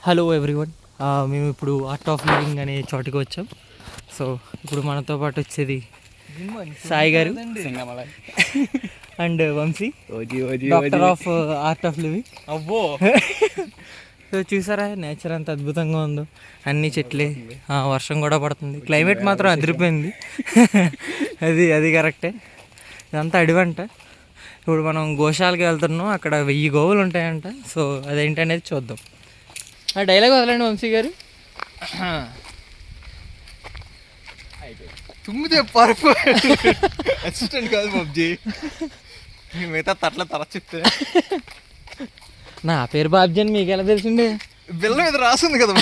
Hello everyone, మేము ఇప్పుడు art of living అనే చోటుకి వచ్చాం. సో ఇప్పుడు మనతో పాటు వచ్చేది సాయి గారు and Vamshi, doctor of art of living. అవ్వో సో చూసారా నేచర్ అంత అద్భుతంగా ఉందో, అన్ని చెట్లే, వర్షం కూడా పడుతుంది, క్లైమేట్ మాత్రం అదిరిపోయింది. అది కరెక్టే. ఇదంతా అడివంట. ఇప్పుడు మనం గోశాలకి వెళ్తున్నాం, అక్కడ 1000 గోవులు ఉంటాయంట. సో అదేంటనేది చూద్దాం. ఆ డైలాగ్ వదలండి వంశీ గారు. తుమ్మితే పరుపు అసిస్టెంట్ కాదు బాబ్జీ, మిగతా తట్ల తర చెప్తే. నా పేరు బాబ్జీ అని మీకు ఎలా తెలిసిండే? బిల్ల మీద రాసింది కదా.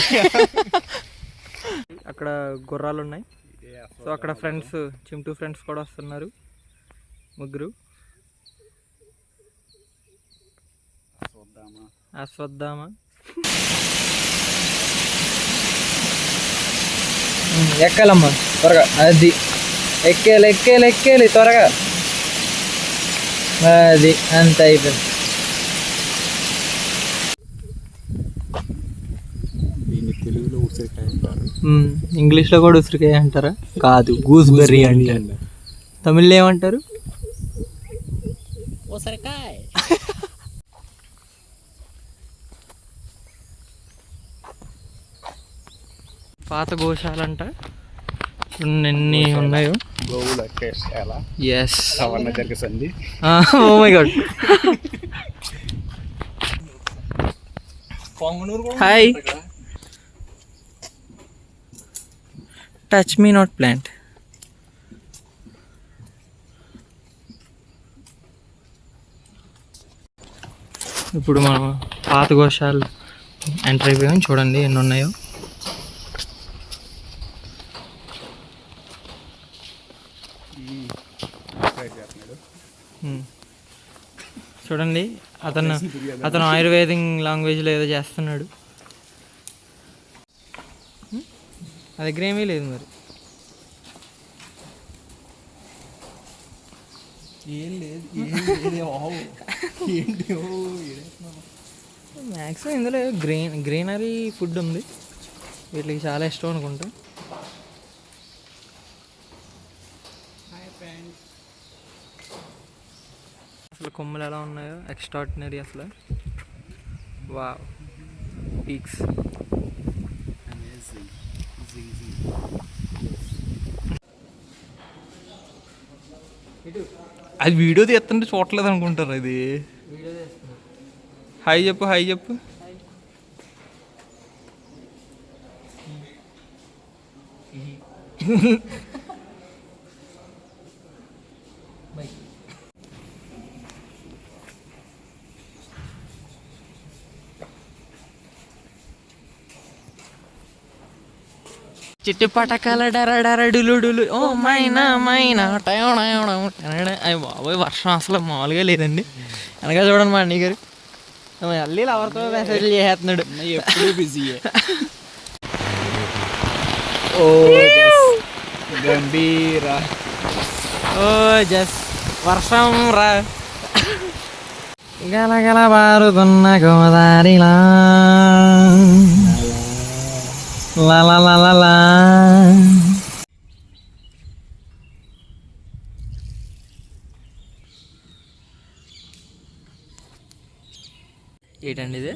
అక్కడ గుర్రాలు ఉన్నాయి. సో అక్కడ ఫ్రెండ్స్, చింటూ ఫ్రెండ్స్ కూడా వస్తున్నారు, ముగ్గురు. అశ్వత్థామా ఎక్కాలమ్మా త్వరగా. అది ఎక్కేలి త్వరగా. అది అంత అయిపోయింది. తెలుగులో ఉసిరికాయ అంటారు, ఇంగ్లీష్లో కూడా ఉసిరికాయ అంటారా? కాదు, గూస్బెర్రీ అంటారు. తమిళ్లో ఏమంటారు? ఉసిరికాయ. పాత గోశాలంట, ఎన్ని ఉన్నాయో. గోవులు ఎక్కేసేలా. ఎస్, సవర్ణ జరిగింది. Oh my god. Hi, touch me not plant. ఇప్పుడు మనం పాత గోశాల ఎంటర్ అయిపోయాం. చూడండి ఎన్ని ఉన్నాయో. చూడండి, అతను ఆయుర్వేదిక్ లాంగ్వేజ్లో ఏదో చేస్తున్నాడు. నా దగ్గర ఏమీ లేదు మరి. మ్యాక్సిమం ఇందులో గ్రీనరీ ఫుడ్ ఉంది, వీటికి చాలా ఇష్టం అనుకుంటా. అసలు కొమ్మలు ఎలా ఉన్నాయో, ఎక్స్ట్రాడినరీ అసలు. Wow, peaks. అది వీడియో తీస్తుంటే చూడలేదు అనుకుంటారు. అది హాయ్ చెప్పు. చిట్టు పటకాల డరడులు ఓ మైనా అయ్యి బాబోయ్, వర్షం అసలు మామూలుగా లేదండి. అనగా చూడండి మా అన్నయ్య గారు మళ్ళీ ఎవరితో మెసేజ్లు చేసేస్తున్నాడు. ఎప్పుడు బిజీయే. ఓ గంభీరా. ఓ జస్ వర్షం రా. గలగల బారుతున్న గోదారిలా లా. ఏంటండి ఇది?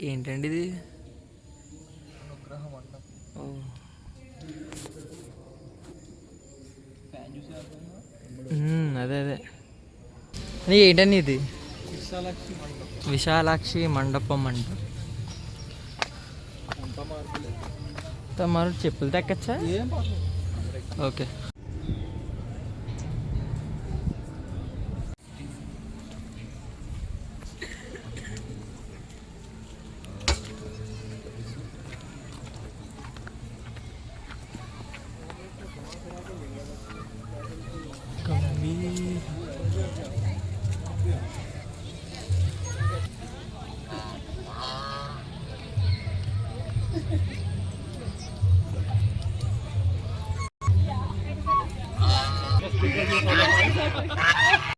ఏంటండి ఇది? అదే ఏంటండి ఇది? విశాలాక్షి మండపం అంట. మరి చెప్పులు తెక్కచ్చా? ఓకే.